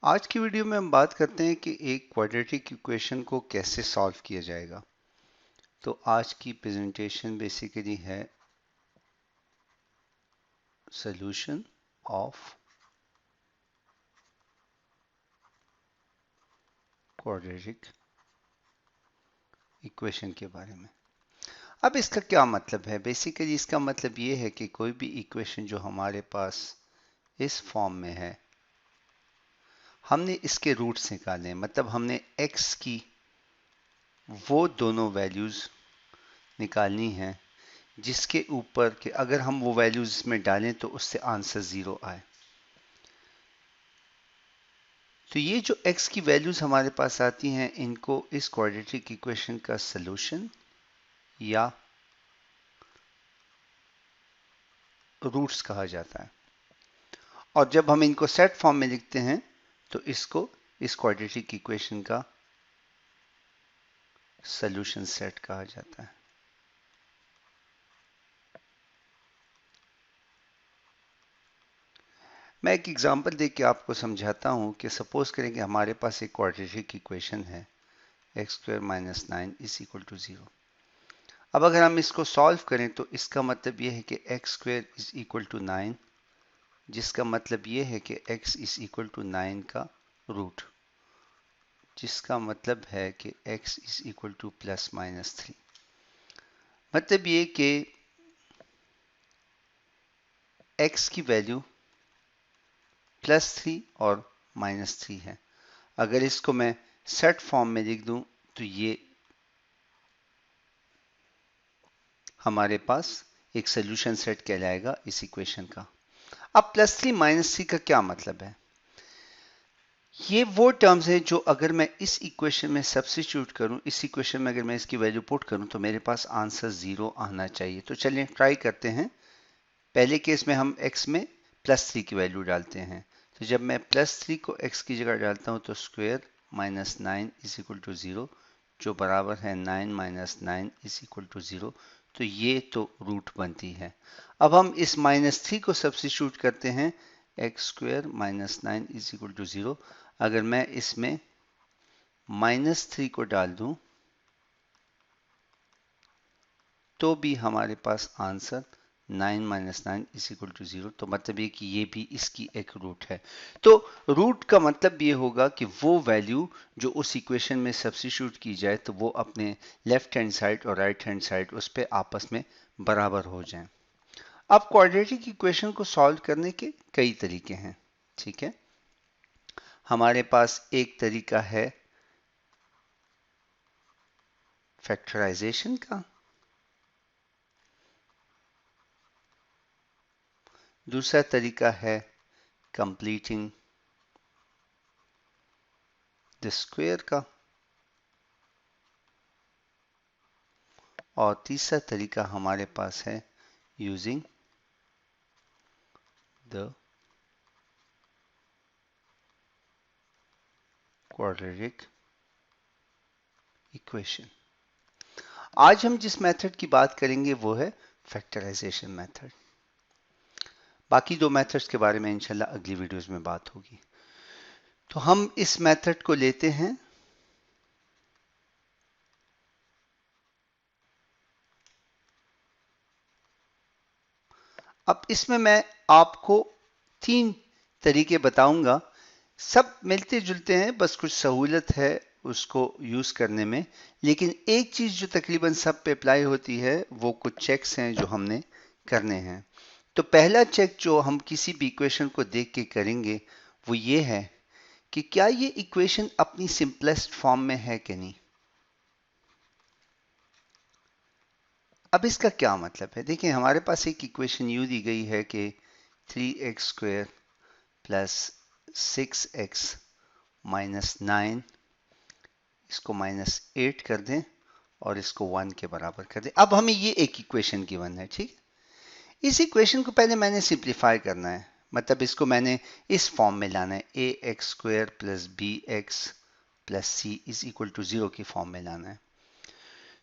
आज की वीडियो में हम बात करते हैं कि एक क्वाड्रेटिक इक्वेशन को कैसे सॉल्व किया जाएगा। तो आज की प्रेजेंटेशन बेसिकली है सॉल्यूशन ऑफ क्वाड्रेटिक इक्वेशन के बारे में। अब इसका क्या मतलब है? बेसिकली इसका मतलब ये है कि कोई भी इक्वेशन जो हमारे पास इस फॉर्म में है, हमने इसके रूट्स निकाले, मतलब हमने x की वो दोनों वैल्यूज निकालनी है जिसके ऊपर के अगर हम वो वैल्यूज इसमें डालें तो उससे आंसर 0 आए। तो ये जो x की वैल्यूज हमारे पास आती हैं, इनको इस क्वाड्रेटिक इक्वेशन का सलूशन या रूट्स कहा जाता है। और जब हम इनको सेट फॉर्म में लिखते हैं तो इसको इस क्वाड्रेटिक इक्वेशन का सलूशन सेट कहा जाता है। मैं एक एग्जांपल देके के आपको समझाता हूं कि सपोज करें कि हमारे पास एक क्वाड्रेटिक इक्वेशन है x² - 9 इज इक्वल टू 0। अब अगर हम इसको सॉल्व करें तो इसका मतलब यह है कि x² इज इक्वल टू 9, जिसका मतलब ये है कि x इज इक्वल टू 9 का रूट, जिसका मतलब है कि x is equal two plus minus 3। मतलब ये कि x की वैल्यू +3 और -3 है। अगर इसको मैं सेट फॉर्म में लिख दूं तो ये हमारे पास एक सोल्यूशन सेट कहलाएगा इस इक्वेशन का। अब +3 -3 का क्या मतलब है? ये वो टर्म्स हैं जो अगर मैं इस इक्वेशन में सब्स्टिट्यूट करूं, इस इक्वेशन में अगर मैं इसकी वैल्यू पुट करूं तो मेरे पास आंसर 0 आना चाहिए। तो चलिए ट्राई करते हैं। पहले केस में हम x में +3 की वैल्यू डालते हैं। तो जब मैं +3 को x की जगह डालता हूं तो square minus 9 is equal to 0, जो बराबर है 9 - 9 इज इक्वल टू 0। तो ये तो रूट बनती है। अब हम इस -3 को सब्स्टिट्यूट करते हैं, x² - 9 इज इक्वल टू 0। अगर मैं इसमें -3 को डाल दूं तो भी हमारे पास आंसर 9 - 9 इज इक्वल टू 0। तो मतलब ये कि ये भी इसकी एक रूट है। तो रूट का मतलब ये होगा कि वो वैल्यू जो उस इक्वेशन में सब्स्टिट्यूट की जाए तो वो अपने लेफ्ट हैंड साइड और राइट हैंड साइड उस पे आपस में बराबर हो जाएं। अब क्वाड्रेटिक इक्वेशन को सॉल्व करने के कई तरीके हैं, ठीक है। हमारे पास एक तरीका है फैक्टराइजेशन का, दूसरा तरीका है कंप्लीटिंग द स्क्वायर का, और तीसरा तरीका हमारे पास है यूजिंग द क्वाड्रेटिक इक्वेशन। आज हम जिस मेथड की बात करेंगे वो है फैक्टराइजेशन मेथड। बाकी दो मेथड्स के बारे में इंशाल्लाह अगली वीडियोस में बात होगी। तो हम इस मेथड को लेते हैं। अब इसमें मैं आपको 3 तरीके बताऊंगा, सब मिलते जुलते हैं, बस कुछ सहूलत है उसको यूज करने में। लेकिन एक चीज जो तकरीबन सब पे अप्लाई होती है वो कुछ चेक्स हैं जो हमने करने हैं। तो पहला चेक जो हम किसी भी इक्वेशन को देख के करेंगे वो ये है कि क्या ये इक्वेशन अपनी सिंपलेस्ट फॉर्म में है कि नहीं। अब इसका क्या मतलब है? देखिए हमारे पास एक इक्वेशन यूं दी गई है कि 3x² प्लस 6x माइनस 9, इसको -8 कर दें और इसको 1 के बराबर कर दें। अब हमें ये एक इक्वेशन गिवन है, ठीक है। इस इक्वेशन को पहले मैंने सिंप्लीफाई करना है, मतलब इसको मैंने इस फॉर्म में लाना है, ax² plus bx plus c is equal to 0 की फॉर्म में लाना है।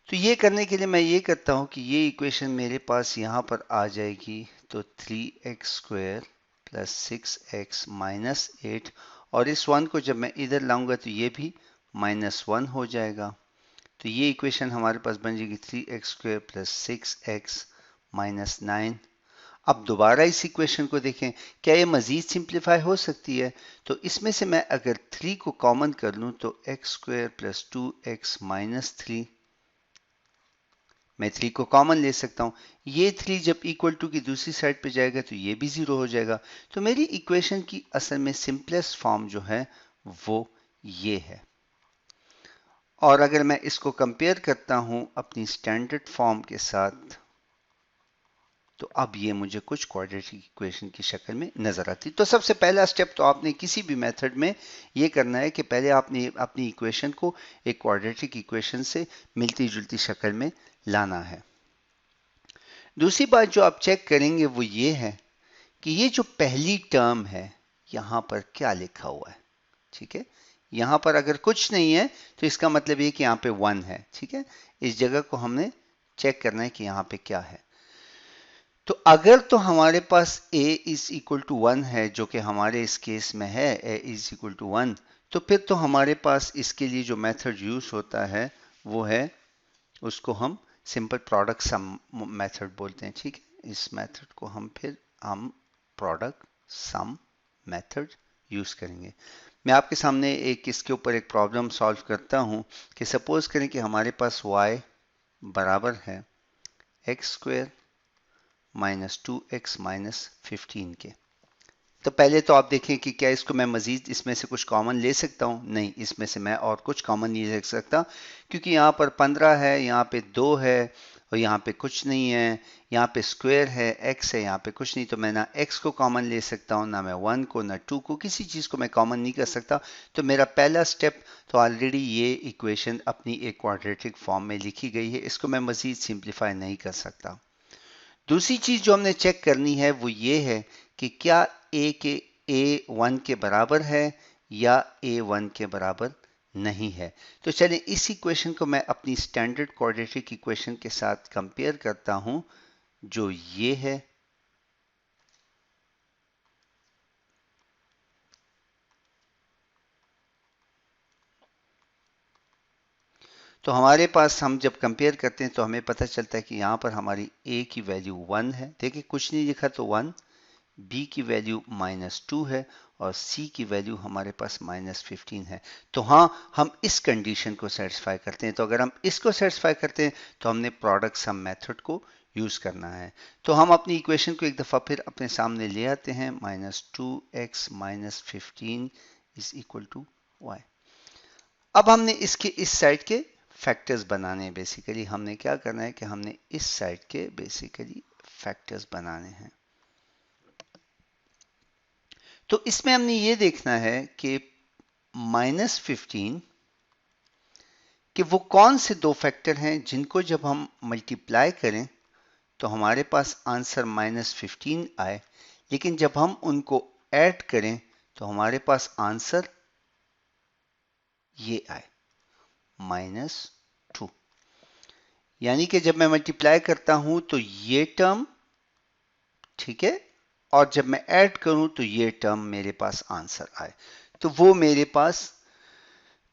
तो ये करने के लिए मैं ये करता हूं कि ये इक्वेशन मेरे पास यहां पर आ जाएगी। तो 3x² प्लस 6x माइनस 8, और इस 1 को जब मैं इधर लाऊंगा तो ये भी -1 हो जाएगा। तो ये इक्वेशन हमारे पास बन जाएगी 3x² प्लस 6x माइनस 9। अब दोबारा इस इक्वेशन को देखें, क्या ये मजीद सिंप्लीफाई हो सकती है? तो इसमें से मैं अगर 3 को कॉमन कर लूं तो x² प्लस 2x माइनस 3, मैं 3 को कॉमन ले सकता हूं। ये 3 जब इक्वल टू की दूसरी साइड पे जाएगा तो ये भी 0 हो जाएगा। तो मेरी इक्वेशन की असल में सिंपलेस्ट फॉर्म जो है वो ये है। और अगर मैं इसको कंपेयर करता हूं अपनी स्टैंडर्ड फॉर्म के साथ, तो अब ये मुझे कुछ क्वाड्रेटिक इक्वेशन की शक्ल में नजर आती। तो सबसे पहला स्टेप तो आपने किसी भी मेथड में ये करना है कि पहले आपने अपनी इक्वेशन को एक क्वाड्रेटिक इक्वेशन से मिलती जुलती शक्ल में लाना है। दूसरी बात जो आप चेक करेंगे वो ये है कि ये जो पहली टर्म है यहां पर क्या लिखा हुआ है। ठीक है, यहां पर अगर कुछ नहीं है तो इसका मतलब ये कि यहां पे 1 है। ठीक है, इस जगह को हमने चेक करना है कि यहां पे क्या है। तो अगर तो हमारे पास a इज इक्वल टू 1 है, जो कि हमारे इस केस में है a इज इक्वल टू 1, तो फिर तो हमारे पास इसके लिए जो मेथड यूज होता है वो है, उसको हम सिंपल प्रोडक्ट सम मेथड बोलते हैं। ठीक है, इस मेथड को हम प्रोडक्ट सम मेथड यूज करेंगे। मैं आपके सामने एक इसके ऊपर एक प्रॉब्लम सॉल्व करता हूं कि सपोज करें कि हमारे पास y बराबर है x² माइनस 2x माइनस 15 के। तो पहले तो आप देखें कि क्या इसको मैं मजीद इसमें से कुछ कॉमन ले सकता हूं? नहीं, इसमें से मैं और कुछ कॉमन नहीं ले सकता, क्योंकि यहाँ पर 15 है, यहाँ पे 2 है और यहाँ पे कुछ नहीं है, यहाँ पे स्क्वायर है, x है, यहाँ पे कुछ नहीं। तो मैं ना x को कॉमन ले सकता हूँ, ना मैं 1 को, ना 2 को, किसी चीज़ को मैं कॉमन नहीं कर सकता। तो मेरा पहला स्टेप तो ऑलरेडी ये इक्वेशन अपनी एक क्वाड्रेटिक फॉर्म में लिखी गई है, इसको मैं मजीद सिंप्लीफाई नहीं कर सकता। दूसरी चीज जो हमने चेक करनी है वो ये है कि क्या a1 के बराबर है या a1 के बराबर नहीं है। तो चलिए इस इक्वेशन को मैं अपनी स्टैंडर्ड क्वाड्रेटिक इक्वेशन के साथ कंपेयर करता हूं, जो ये है। तो हमारे पास हम जब कंपेयर करते हैं तो हमें पता चलता है कि यहां पर हमारी a की वैल्यू 1 है, देखिए कुछ नहीं लिखा तो 1, b की वैल्यू -2 है और c की वैल्यू हमारे पास -15 है। तो हाँ, हम इस कंडीशन को सेटिस्फाई करते हैं। तो अगर हम इसको सेटिस्फाई करते हैं तो हमने प्रोडक्ट सम मेथड को यूज करना है। तो हम अपनी इक्वेशन को एक दफा फिर अपने सामने ले आते हैं, -2x minus 15 is equal to y। अब हमने इसके इस साइड के फैक्टर्स बनाने हैं। बेसिकली हमने क्या करना है कि हमने इस साइड के बेसिकली फैक्टर्स बनाने हैं। तो इसमें हमने ये देखना है कि -15 कि वो कौन से दो फैक्टर हैं जिनको जब हम मल्टीप्लाई करें तो हमारे पास आंसर -15 आए, लेकिन जब हम उनको ऐड करें तो हमारे पास आंसर ये आए -2। यानी कि जब मैं मल्टीप्लाई करता हूं तो ये टर्म, ठीक है, और जब मैं ऐड करूं तो ये टर्म मेरे पास आंसर आए। तो वो मेरे पास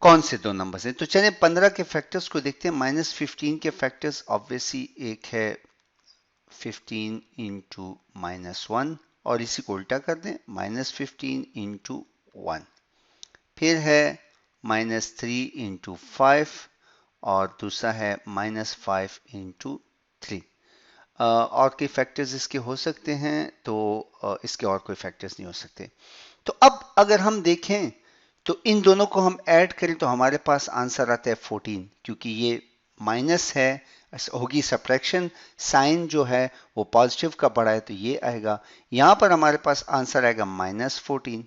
कौन से दो नंबर्स हैं? तो चलिए 15 के फैक्टर्स को देखते हैं। -15 के फैक्टर्स ऑब्वियसली एक है 15 इंटू -1, और इसी को उल्टा कर दें, -15 इंटू 1। फिर है -3 इंटू 5 और दूसरा है -5 इंटू 3। और कई फैक्टर्स इसके हो सकते हैं, तो इसके और कोई फैक्टर्स नहीं हो सकते। तो अब अगर हम देखें तो इन दोनों को हम ऐड करें तो हमारे पास आंसर आता है 14, क्योंकि ये माइनस है, होगी सब्ट्रैक्शन, साइन जो है वो पॉजिटिव का बड़ा है तो ये आएगा। यहां पर हमारे पास आंसर आएगा -14,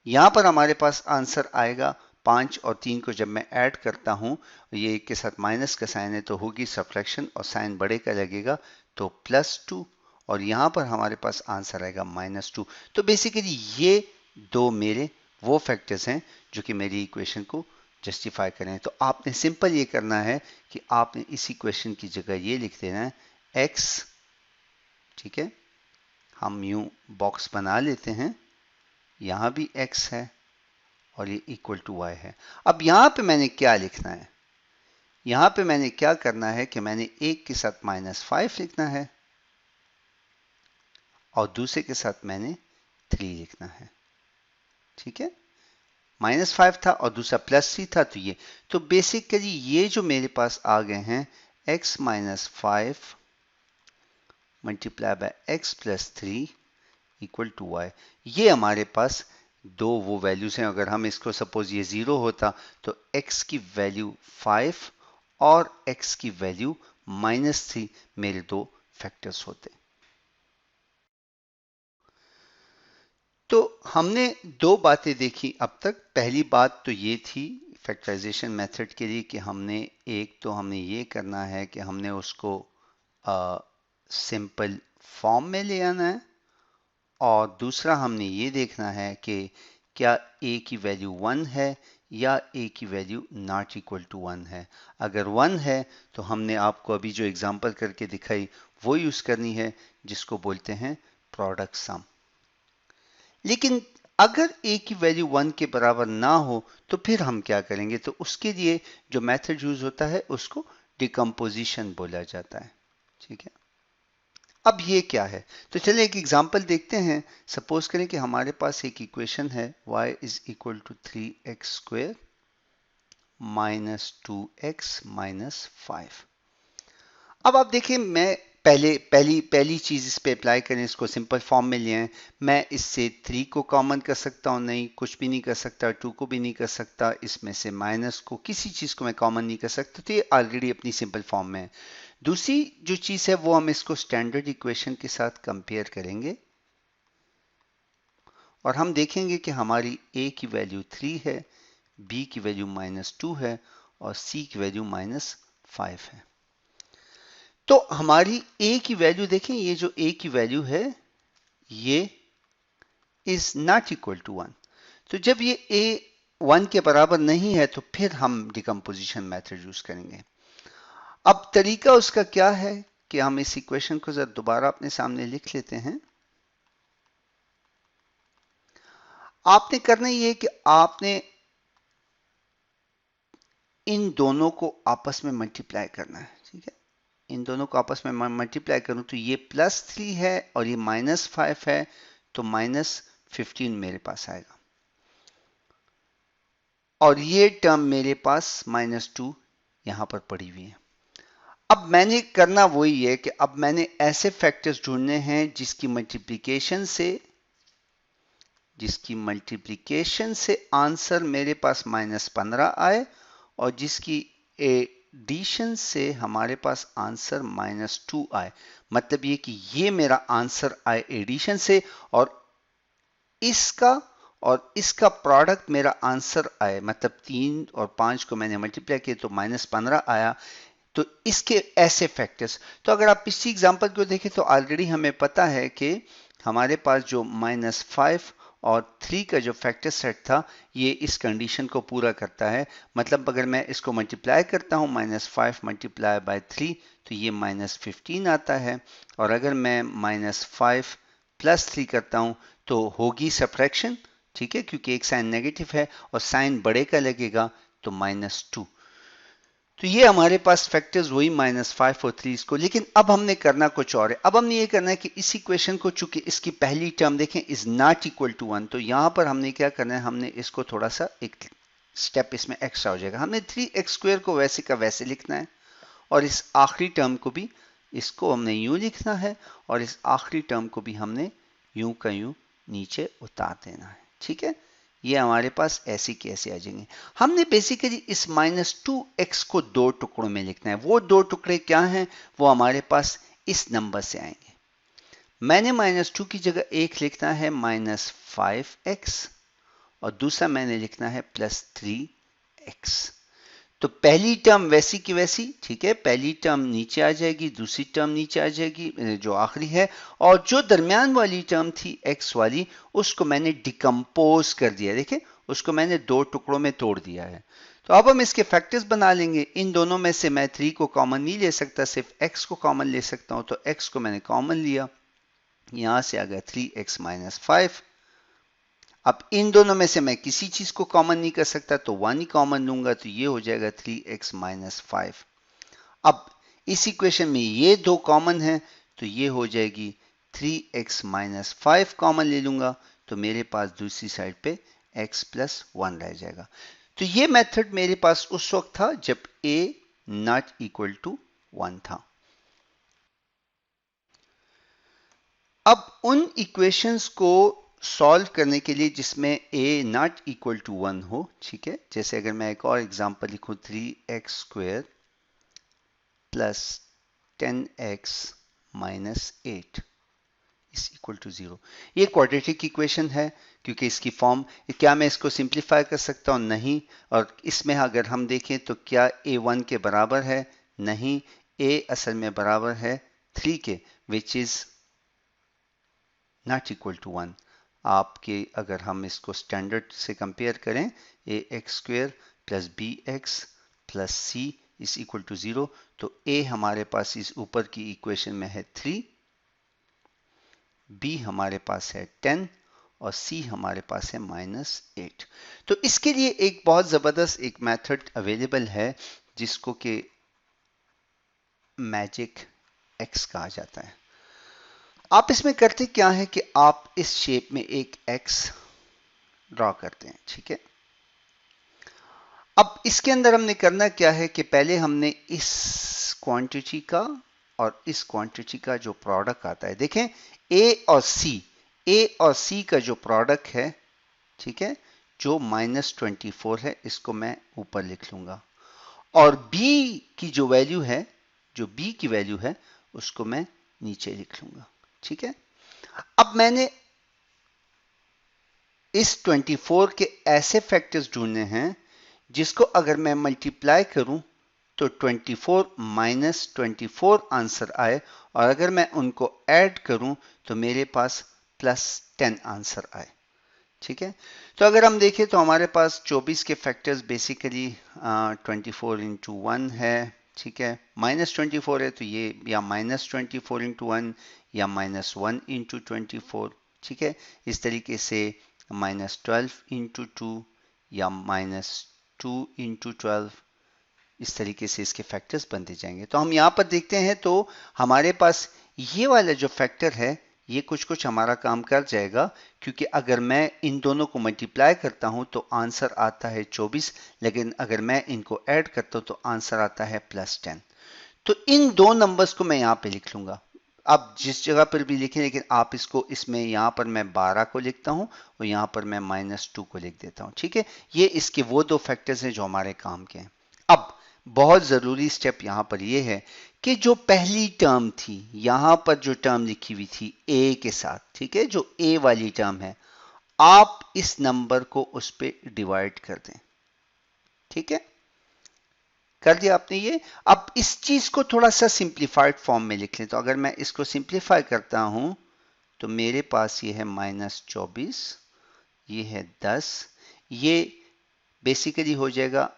यहां पर हमारे पास आंसर आएगा 5 और 3 को जब मैं ऐड करता हूं, ये एक के साथ माइनस का साइन है तो होगी सब्ट्रैक्शन और साइन बड़े का लगेगा तो +2, और यहां पर हमारे पास आंसर आएगा -2। तो बेसिकली ये दो मेरे वो फैक्टर्स हैं जो कि मेरी इक्वेशन को जस्टिफाई करें। तो आपने सिंपल ये करना है कि आपने इस इक्वेशन की जगह ये लिख देना है x, ठीक है, हम यूं बॉक्स बना लेते हैं, यहां भी x है और ये इक्वल टू y है। अब यहां पे मैंने क्या लिखना है, यहां पे मैंने क्या करना है कि मैंने एक के साथ -5 लिखना है और दूसरे के साथ मैंने 3 लिखना है। ठीक है, -5 था और दूसरा +3 था, तो बेसिकली ये जो मेरे पास आ गए हैं x - 5 multiply by x + 3 equal to y। ये हमारे पास दो वो वैल्यूज हैं। अगर हम इसको सपोज ये 0 होता तो x की वैल्यू 5 और x की वैल्यू -3 मेरे दो फैक्टर्स होते। तो हमने दो बातें देखी अब तक। पहली बात तो ये थी फैक्टराइजेशन मेथड के लिए कि हमने ये करना है कि हमने उसको सिंपल फॉर्म में ले आना है, और दूसरा हमने ये देखना है कि क्या a की वैल्यू 1 है या a की वैल्यू नॉट इक्वल टू 1 है। अगर 1 है तो हमने आपको अभी जो एग्जांपल करके दिखाई वो यूज करनी है, जिसको बोलते हैं प्रोडक्ट सम। लेकिन अगर a की वैल्यू 1 के बराबर ना हो तो फिर हम क्या करेंगे, तो उसके लिए जो मेथड यूज होता है उसको डिकम्पोजिशन बोला जाता है। ठीक है, अब ये क्या है, तो चलिए एक एग्जांपल देखते हैं। सपोज करें कि हमारे पास एक इक्वेशन है y is equal to 3x² -2x -5। अब आप देखिए, मैं पहली चीज इस पे अप्लाई करें, इसको सिंपल फॉर्म में ले आए। मैं इससे 3 को कॉमन कर सकता हूं, नहीं कुछ भी नहीं कर सकता, 2 को भी नहीं कर सकता, इसमें से माइनस को, किसी चीज को मैं कॉमन नहीं कर सकता, तो ये ऑलरेडी अपनी सिंपल फॉर्म में है। दूसरी जो चीज है वो हम इसको स्टैंडर्ड इक्वेशन के साथ कंपेयर करेंगे और हम देखेंगे कि हमारी a की वैल्यू 3 है, b की वैल्यू -2 है और c की वैल्यू -5 है। तो हमारी a की वैल्यू देखें, ये जो a की वैल्यू है ये इज नॉट इक्वल टू 1। तो जब ये a 1 के बराबर नहीं है तो फिर हम डिकम्पोजिशन मेथड यूज करेंगे। अब तरीका उसका क्या है कि हम इस इक्वेशन को जरा दोबारा अपने सामने लिख लेते हैं। आपने करना ये है कि आपने इन दोनों को आपस में मल्टीप्लाई करना है। ठीक है, इन दोनों को आपस में मल्टीप्लाई करूं तो ये +3 है और ये -5 है, तो -15 मेरे पास आएगा और ये टर्म मेरे पास -2 यहां पर पड़ी हुई है। अब मैंने करना वही है कि अब मैंने ऐसे फैक्टर्स ढूंढने हैं जिसकी मल्टीप्लिकेशन से आंसर मेरे पास -15 आए और जिसकी एडिशन से हमारे पास आंसर -2 आए। मतलब ये कि ये मेरा आंसर आए एडिशन से और इसका प्रोडक्ट मेरा आंसर आए, मतलब 3 और 5 को मैंने मल्टीप्लाई किया तो -15 आया। तो इसके ऐसे फैक्टर्स, तो अगर आप इसी एग्जांपल को देखें तो ऑलरेडी हमें पता है कि हमारे पास जो -5 और 3 का जो फैक्टर सेट था ये इस कंडीशन को पूरा करता है। मतलब अगर मैं इसको मल्टीप्लाई करता हूं -5 मल्टीप्लाई बाय 3 तो ये -15 आता है, और अगर मैं -5 + 3 करता हूं तो होगी सब्ट्रैक्शन। ठीक है, क्योंकि एक साइन नेगेटिव है और साइन बड़े का लगेगा तो -2। तो ये हमारे पास फैक्टर्स वही -5 और 3 को। लेकिन अब हमने करना कुछ और है। अब हमने ये करना है कि इस इक्वेशन को, चूंकि इसकी पहली टर्म देखें इज नॉट इक्वल टू 1, तो यहां पर हमने क्या करना है, हमने इसको थोड़ा सा एक स्टेप इसमें एक्स्ट्रा हो जाएगा। हमने 3x² को वैसे का वैसे लिखना है और इस आखिरी टर्म को भी इसको हमने यूं लिखना है और इस आखिरी टर्म को भी हमने यूं का यूं नीचे उतार देना है। ठीक है, ये हमारे पास ऐसे के ऐसे आ जाएंगे। हमने बेसिकली इस -2x को दो टुकड़ों में लिखना है। वो दो टुकड़े क्या हैं, वो हमारे पास इस नंबर से आएंगे। मैंने -2 की जगह एक लिखना है -5x और दूसरा मैंने लिखना है +3x। तो पहली टर्म वैसी की वैसी, ठीक है, पहली टर्म नीचे आ जाएगी, दूसरी टर्म नीचे आ जाएगी जो आखिरी है, और जो दरमियान वाली टर्म थी x वाली उसको मैंने डिकम्पोज कर दिया। देखिए, उसको मैंने दो टुकड़ों में तोड़ दिया है। तो अब हम इसके फैक्टर्स बना लेंगे। इन दोनों में से मैं 3 को कॉमन नहीं ले सकता, सिर्फ x को कॉमन ले सकता हूं, तो x को मैंने कॉमन लिया यहां से आ गया 3x माइनस 5। अब इन दोनों में से मैं किसी चीज को कॉमन नहीं कर सकता, तो 1 ही कॉमन लूंगा, तो ये हो जाएगा 3x माइनस 5। अब इस इक्वेशन में ये दो कॉमन है, तो ये हो जाएगी 3x माइनस 5 कॉमन ले लूंगा, तो मेरे पास दूसरी साइड पे x प्लस 1 रह जाएगा। तो ये मेथड मेरे पास उस वक्त था जब a नॉट इक्वल टू 1 था। अब उन इक्वेशंस को सॉल्व करने के लिए जिसमें a नॉट इक्वल टू 1 हो, ठीक है, जैसे अगर मैं एक और एग्जांपल लिखूं 3x square plus 10x minus 8 is equal to 0। ये क्वाड्रेटिक इक्वेशन है क्योंकि इसकी फॉर्म, क्या मैं इसको सिंप्लीफाई कर सकता हूं? नहीं। और इसमें अगर हम देखें तो क्या a 1 के बराबर है? नहीं। a असल में बराबर है 3 के, which is not equal to 1। आपके अगर हम इसको स्टैंडर्ड से कंपेयर करें, A X square plus B X plus C is equal to 0, तो a हमारे पास इस ऊपर की इक्वेशन में है 3, b हमारे पास है 10 और c हमारे पास है माइनस 8। तो इसके लिए एक बहुत जबरदस्त एक मेथड अवेलेबल है जिसको कि मैजिक एक्स कहा जाता है। आप इसमें करते क्या है कि आप इस शेप में एक x ड्रॉ करते हैं, ठीक है। अब इसके अंदर हमने करना क्या है कि पहले हमने इस क्वांटिटी का और इस क्वांटिटी का जो प्रोडक्ट आता है, देखें a और c का जो प्रोडक्ट है, ठीक है, जो -24 है, इसको मैं ऊपर लिख लूंगा, और b की जो वैल्यू है, जो b की वैल्यू है, उसको मैं नीचे लिख लूंगा, ठीक है। अब मैंने इस 24 के ऐसे फैक्टर्स ढूंढने हैं जिसको अगर मैं मल्टीप्लाई करूं तो 24 माइनस 24 आंसर आए, और अगर मैं उनको ऐड करूं तो मेरे पास +10 आंसर आए, ठीक है। तो अगर हम देखें तो हमारे पास 24 के फैक्टर्स बेसिकली 24 इंटू 1 है, ठीक है, -24 है तो ये या -24 इंटू 1 या -1 इंटू 24, ठीक है। इस तरीके से -12 इंटू 2 या -2 इंटू 12, इस तरीके से इसके फैक्टर्स बनते जाएंगे। तो हम यहाँ पर देखते हैं तो हमारे पास ये वाला जो फैक्टर है ये कुछ कुछ हमारा काम कर जाएगा, क्योंकि अगर मैं इन दोनों को मल्टीप्लाई करता हूं तो आंसर आता है 24, लेकिन अगर मैं इनको ऐड करता हूं तो आंसर आता है +10। तो इन दो नंबर्स को मैं यहाँ पे लिख लूंगा। आप जिस जगह पर भी लिखें, लेकिन आप इसको इसमें यहाँ पर मैं 12 को लिखता हूँ और यहाँ पर मैं -2 को लिख देता हूँ, ठीक है। ये इसके वो दो फैक्टर्स हैं जो हमारे काम के हैं। अब बहुत जरूरी स्टेप यहां पर यह है कि जो पहली टर्म थी, यहां पर जो टर्म लिखी हुई थी a के साथ, ठीक है, जो a वाली टर्म है, आप इस नंबर को उस पर डिवाइड कर दें, ठीक है, कर दिया आपने ये। अब इस चीज को थोड़ा सा सिंप्लीफाइड फॉर्म में लिख लें, तो अगर मैं इसको सिंप्लीफाई करता हूं तो मेरे पास ये है -24, ये है 10, ये बेसिकली हो जाएगा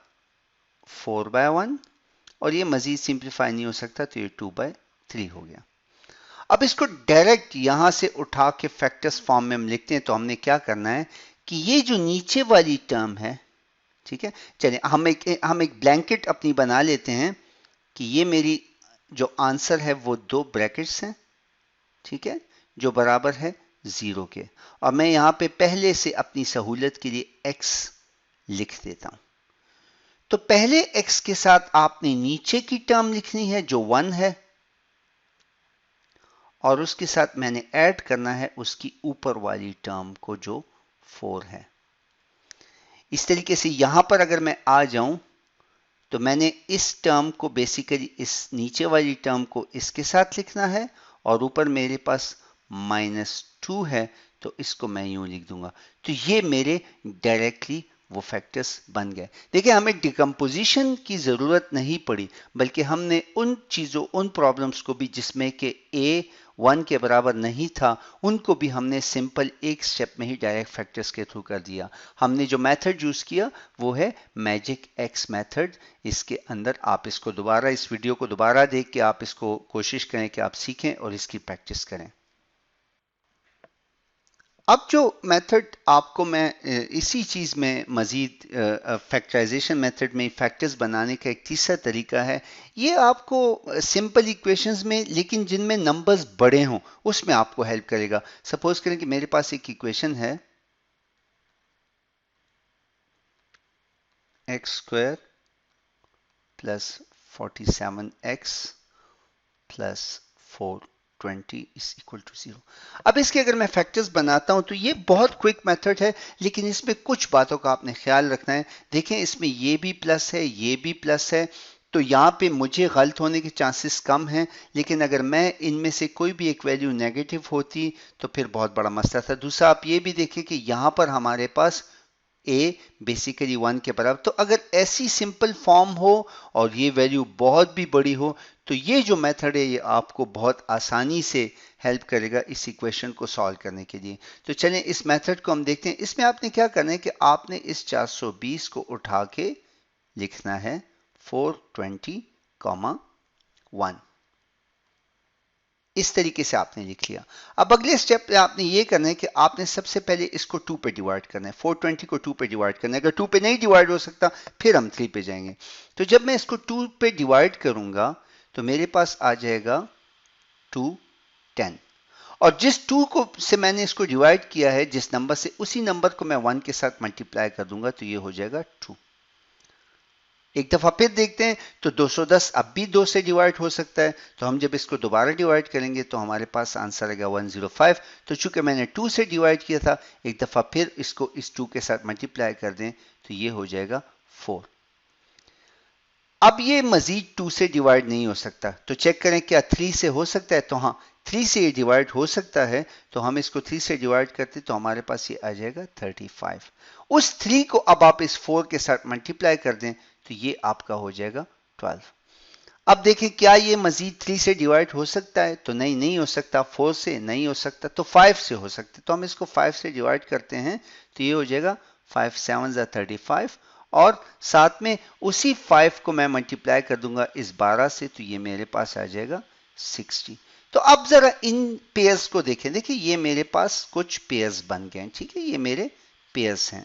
4/1, और ये मजीद सिंप्लीफाई नहीं हो सकता, तो ये 2/3 हो गया। अब इसको डायरेक्ट यहां से उठा के फैक्टर्स फॉर्म में हम लिखते हैं, तो हमने क्या करना है कि ये जो नीचे वाली टर्म है, ठीक है, चलिए हम एक ब्लैंकेट अपनी बना लेते हैं कि ये मेरी जो आंसर है वो दो ब्रैकेट्स हैं, ठीक है, जो बराबर है 0 के, और मैं यहां पे पहले से अपनी सहूलियत के लिए x लिख देता हूं। तो पहले x के साथ आपने नीचे की टर्म लिखनी है जो 1 है, और उसके साथ मैंने ऐड करना है उसकी ऊपर वाली टर्म को जो 4 है। इस तरीके से यहां पर अगर मैं आ जाऊं तो मैंने इस टर्म को बेसिकली इस नीचे वाली टर्म को इसके साथ लिखना है, और ऊपर मेरे पास -2 है तो इसको मैं यूं लिख दूंगा। तो ये मेरे डायरेक्टली वो फैक्टर्स बन गए। देखिए, हमें डिकम्पोजिशन की ज़रूरत नहीं पड़ी, बल्कि हमने उन चीज़ों, उन प्रॉब्लम्स को भी जिसमें कि a 1 के बराबर नहीं था, उनको भी हमने सिंपल एक स्टेप में ही डायरेक्ट फैक्टर्स के थ्रू कर दिया। हमने जो मेथड यूज़ किया वो है मैजिक एक्स मेथड। इसके अंदर आप इसको दोबारा, इस वीडियो को दोबारा देख के आप इसको कोशिश करें कि आप सीखें और इसकी प्रैक्टिस करें। अब जो मेथड आपको मैं इसी चीज़ में मज़ीद फैक्टराइजेशन मेथड में फैक्टर्स बनाने का एक तीसरा तरीका है, ये आपको सिंपल इक्वेशंस में लेकिन जिनमें नंबर्स बड़े हों उसमें आपको हेल्प करेगा। सपोज करें कि मेरे पास एक इक्वेशन है x square plus 47x plus 420 is equal to 0। अब इसके अगर मैं फैक्टर्स बनाता हूं तो ये बहुत क्विक मेथड है, लेकिन इसमें कुछ बातों का आपने ख्याल रखना है। देखें इसमें ये भी प्लस है, ये भी प्लस है, तो यहाँ पे मुझे गलत होने के चांसेस कम हैं, लेकिन अगर मैं इनमें से कोई भी एक वैल्यू नेगेटिव होती तो फिर बहुत बड़ा मसला था। दूसरा आप ये भी देखें कि यहाँ पर हमारे पास ए बेसिकली 1 के बराबर, तो अगर ऐसी सिंपल फॉर्म हो और ये वैल्यू बहुत भी बड़ी हो तो ये जो मेथड है ये आपको बहुत आसानी से हेल्प करेगा इस इक्वेशन को सॉल्व करने के लिए। तो चलें इस मेथड को हम देखते हैं। इसमें आपने क्या करना है कि आपने इस 420 को उठा के लिखना है 420, 1 इस तरीके से आपने लिख लिया। अब अगले स्टेप पे आपने ये करना है कि आपने सबसे पहले इसको 2 पे डिवाइड करना है, 420 को 2 पे डिवाइड करना है। अगर 2 पे नहीं डिवाइड हो सकता फिर हम 3 पे जाएंगे। तो जब मैं इसको 2 पे डिवाइड करूंगा तो मेरे पास आ जाएगा 2 10, और जिस 2 को से मैंने इसको डिवाइड किया है जिस नंबर से, उसी नंबर को मैं 1 के साथ मल्टीप्लाई कर दूंगा तो ये हो जाएगा 2। एक दफा फिर देखते हैं तो 210 अब भी 2 से डिवाइड हो सकता है, तो हम जब इसको दोबारा डिवाइड करेंगे तो हमारे पास आंसर आएगा 105। तो चूंकि मैंने 2 से डिवाइड किया था, एक दफा फिर इसको इस 2 के साथ मल्टीप्लाई कर दें तो ये हो जाएगा 4। अब ये मजीद 2 से डिवाइड नहीं हो सकता, तो चेक करें क्या 3 से हो सकता है। तो हाँ 3 से ये डिवाइड हो सकता है, तो हम इसको 3 से डिवाइड करते तो हमारे पास ये आ जाएगा 35। उस 3 को अब आप इस 4 के साथ मल्टीप्लाई कर दें तो ये आपका हो जाएगा 12। अब देखें क्या ये मजीद 3 से डिवाइड हो सकता है, तो नहीं, नहीं हो सकता। 4 से नहीं हो सकता, तो 5 से हो सकता है। तो हम इसको 5 से डिवाइड करते हैं तो ये हो जाएगा 5 7 35, और साथ में उसी 5 को मैं मल्टीप्लाई कर दूंगा इस 12 से, तो ये मेरे पास आ जाएगा 60। तो अब जरा इन पेयर्स को देखें। देखिए ये मेरे पास कुछ पेयर्स बन गए हैं, ठीक है, ये मेरे पेयर्स हैं।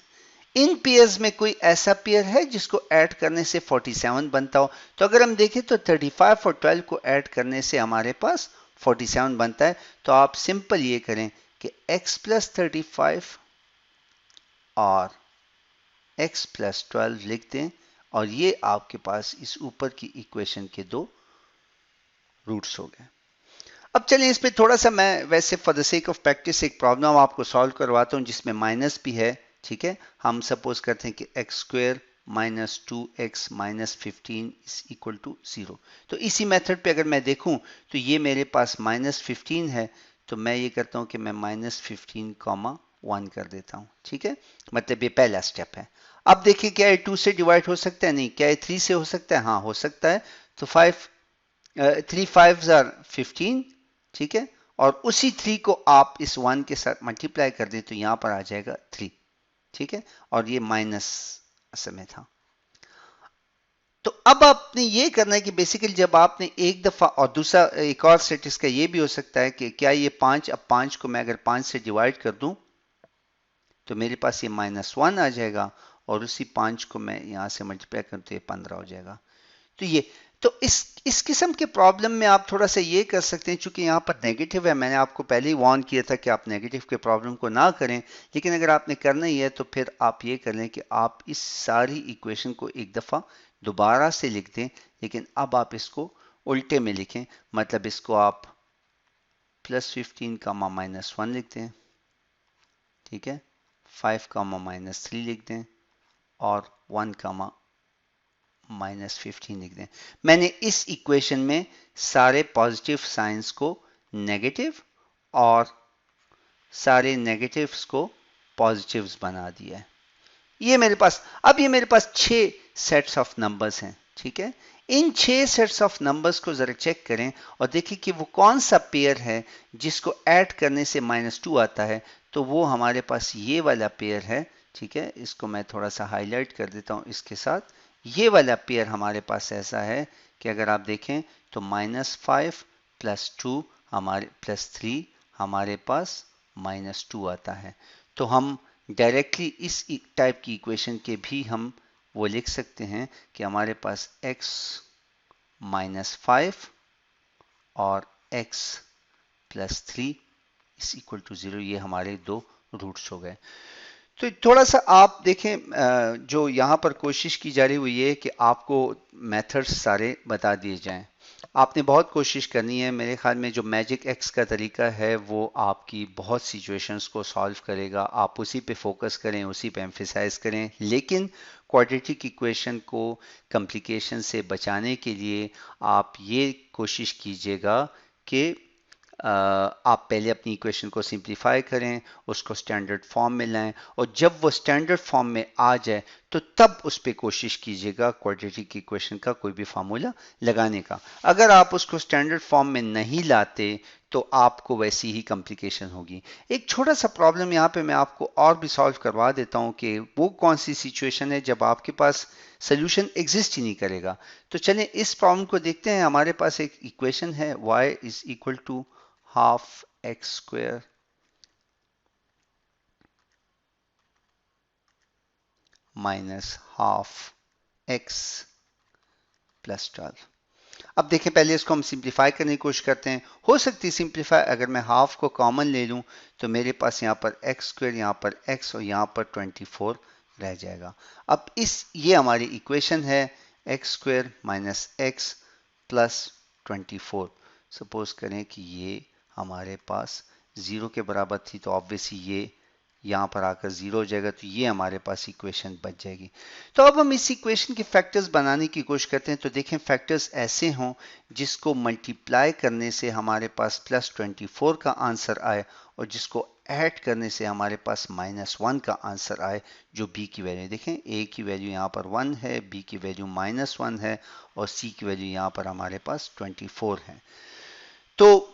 इन पेयर्स में कोई ऐसा पेयर है जिसको ऐड करने से 47 बनता हो? तो अगर हम देखें तो 35 और 12 को ऐड करने से हमारे पास 47 बनता है। तो आप सिंपल ये करें कि x प्लस 35 और x प्लस 12 लिख दें, और ये आपके पास इस ऊपर की इक्वेशन के 2 रूट्स हो गए। अब चलिए इस पे थोड़ा सा मैं वैसे for the sake of practice एक प्रॉब्लम आपको सॉल्व करवाता हूं जिसमें माइनस भी है, ठीक है। हम सपोज करते हैं कि x square minus 2x minus 15 is equal to 0। तो इसी मेथड पे अगर मैं देखूं तो ये मेरे पास माइनस 15 है, तो मैं ये करता हूं कि मैं माइनस 15 कॉमा 1 कर देता हूं, ठीक है। मतलब ये पहला स्टेप है। अब देखिए क्या ये 2 से डिवाइड हो सकता है? नहीं। क्या ये 3 से हो सकता है? हाँ हो सकता है। तो 3 5s आर 15, ठीक है, और उसी 3 को आप इस 1 के साथ मल्टीप्लाई कर दें तो यहां पर आ जाएगा 3, ठीक है, और ये माइनस समय था। तो अब आपने ये करना है कि बेसिकली जब आपने एक दफा, और दूसरा एक और सेट इसका ये भी हो सकता है कि क्या ये 5, अब 5 को मैं अगर 5 से डिवाइड कर दूं तो मेरे पास ये -1 आ जाएगा, और उसी 5 को मैं यहां से मल्टीप्लाई करूं तो ये 15 हो जाएगा। तो ये, तो इस किस्म के प्रॉब्लम में आप थोड़ा सा ये कर सकते हैं, चूंकि यहाँ पर नेगेटिव है, मैंने आपको पहले ही वार्न किया था कि आप नेगेटिव के प्रॉब्लम को ना करें, लेकिन अगर आपने करना ही है तो फिर आप ये कर लें कि आप इस सारी इक्वेशन को एक दफ़ा दोबारा से लिख दें, लेकिन अब आप इसको उल्टे में लिखें। मतलब इसको आप +15 कामा -1 लिख दें, ठीक है, 5 कामा -3 लिख दें, और 1 कामा -15 लिख दें। मैंने इस इक्वेशन में सारे पॉजिटिव साइंस को नेगेटिव और सारे नेगेटिव्स को पॉजिटिव्स बना दिया है। ये मेरे पास, अब ये मेरे पास 6 सेट्स ऑफ नंबर्स हैं, ठीक है। इन 6 सेट्स ऑफ नंबर्स को जरा चेक करें और देखिए कि वो कौन सा पेयर है जिसको ऐड करने से -2 आता है। तो वो हमारे पास ये वाला पेयर है, ठीक है। इसको मैं थोड़ा सा हाईलाइट कर देता हूं इसके साथ। ये वाला पेयर हमारे पास ऐसा है कि अगर आप देखें तो -5 + 2 हमारे +3 हमारे पास -2 आता है। तो हम डायरेक्टली इस टाइप की इक्वेशन के भी हम वो लिख सकते हैं कि हमारे पास x -5 और x + 3 इज इक्वल टू 0, ये हमारे दो रूट्स हो गए। तो थोड़ा सा आप देखें, जो यहाँ पर कोशिश की जा रही हुई है कि आपको मेथड्स सारे बता दिए जाएं। आपने बहुत कोशिश करनी है। मेरे ख्याल में जो मैजिक एक्स का तरीका है वो आपकी बहुत सिचुएशंस को सॉल्व करेगा। आप उसी पे फोकस करें, उसी पे एम्फिसाइज करें, लेकिन क्वाड्रेटिक इक्वेशन को कॉम्प्लिकेशन से बचाने के लिए आप ये कोशिश कीजिएगा कि आप पहले अपनी इक्वेशन को सिंप्लीफाई करें, उसको स्टैंडर्ड फॉर्म में लाएं, और जब वो स्टैंडर्ड फॉर्म में आ जाए तो तब उस पर कोशिश कीजिएगा क्वाड्रेटिक इक्वेशन का कोई भी फार्मूला लगाने का। अगर आप उसको स्टैंडर्ड फॉर्म में नहीं लाते तो आपको वैसी ही कॉम्प्लिकेशन होगी। एक छोटा सा प्रॉब्लम यहाँ पे मैं आपको और भी सॉल्व करवा देता हूँ कि वो कौन सी सिचुएशन है जब आपके पास सोल्यूशन एग्जिस्ट ही नहीं करेगा। तो चलें इस प्रॉब्लम को देखते हैं। हमारे पास एक इक्वेशन है y = half x² minus half x plus 12। अब देखें, पहले इसको हम सिंप्लीफाई करने की कोशिश करते हैं। हो सकती है सिंप्लीफाई, अगर मैं हाफ को कॉमन ले लूं तो मेरे पास यहाँ पर x², यहाँ पर x और यहाँ पर 24 रह जाएगा। अब ये हमारी इक्वेशन है x² minus x plus 24। Suppose करें कि ये हमारे पास 0 के बराबर थी, तो ऑब्वियसली ये यहाँ पर आकर 0 हो जाएगा, तो ये हमारे पास इक्वेशन बच जाएगी। तो अब हम इस इक्वेशन के फैक्टर्स बनाने की कोशिश करते हैं। तो देखें, फैक्टर्स ऐसे हों जिसको मल्टीप्लाई करने से हमारे पास +24 का आंसर आए, और जिसको ऐड करने से हमारे पास -1 का आंसर आए, जो b की वैल्यू देखें, a की वैल्यू यहाँ पर 1 है, b की वैल्यू -1 है, और c की वैल्यू यहाँ पर हमारे पास 24 है। तो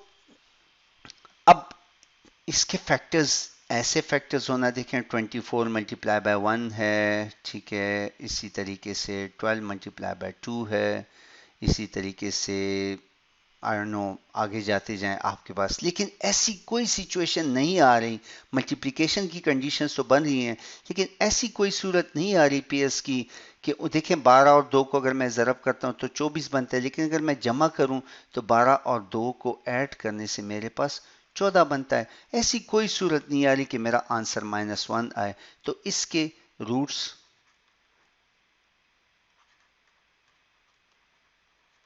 अब इसके फैक्टर्स ऐसे फैक्टर्स होना, देखें 24 मल्टीप्लाई बाय 1 है, ठीक है, इसी तरीके से 12 मल्टीप्लाई बाय 2 है, इसी तरीके से आई डोंट नो आगे जाते जाएं आपके पास। लेकिन ऐसी कोई सिचुएशन नहीं आ रही, मल्टीप्लिकेशन की कंडीशंस तो बन रही हैं, लेकिन ऐसी कोई सूरत नहीं आ रही पीएस की कि देखें 12 और 2 को अगर मैं ज़रब करता हूं तो 24 बनता है, लेकिन अगर मैं जमा करूं तो 12 और 2 को ऐड करने से मेरे पास 14 बनता है। ऐसी कोई सूरत नहीं आ रही कि मेरा आंसर -1 आए। तो इसके रूट्स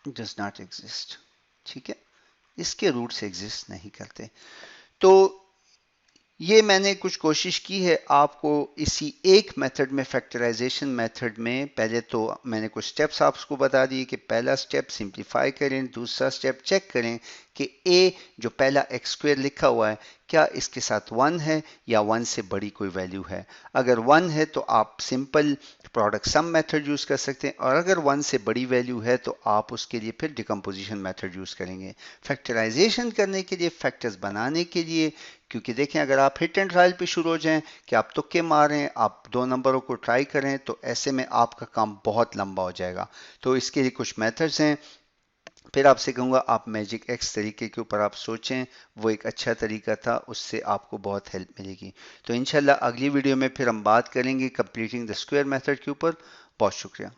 डज नॉट एग्जिस्ट, ठीक है, इसके रूट्स एग्जिस्ट नहीं करते। तो ये मैंने कुछ कोशिश की है आपको इसी एक मेथड में, फैक्टराइजेशन मेथड में, पहले तो मैंने कुछ स्टेप्स आपको बता दिए कि पहला स्टेप सिंप्लीफाई करें, दूसरा स्टेप चेक करें कि a जो पहला x² लिखा हुआ है क्या इसके साथ 1 है या 1 से बड़ी कोई वैल्यू है। अगर 1 है तो आप simple product sum method use कर सकते हैं, और अगर 1 से बड़ी वैल्यू है तो आप उसके लिए फिर डिकम्पोजिशन मेथड यूज करेंगे। फैक्टराइजेशन करने के लिए, फैक्टर्स बनाने के लिए, क्योंकि देखें अगर आप हिट एंड ट्रायल पे शुरू हो जाएं कि आप तुक्के मारें, आप दो नंबरों को ट्राई करें, तो ऐसे में आपका काम बहुत लंबा हो जाएगा। तो इसके लिए कुछ मेथड्स हैं। फिर आपसे कहूँगा आप मैजिक एक्स तरीके के ऊपर आप सोचें, वो एक अच्छा तरीका था, उससे आपको बहुत हेल्प मिलेगी। तो इंशाल्लाह अगली वीडियो में फिर हम बात करेंगे कंप्लीटिंग द स्क्वायर मेथड के ऊपर। बहुत शुक्रिया।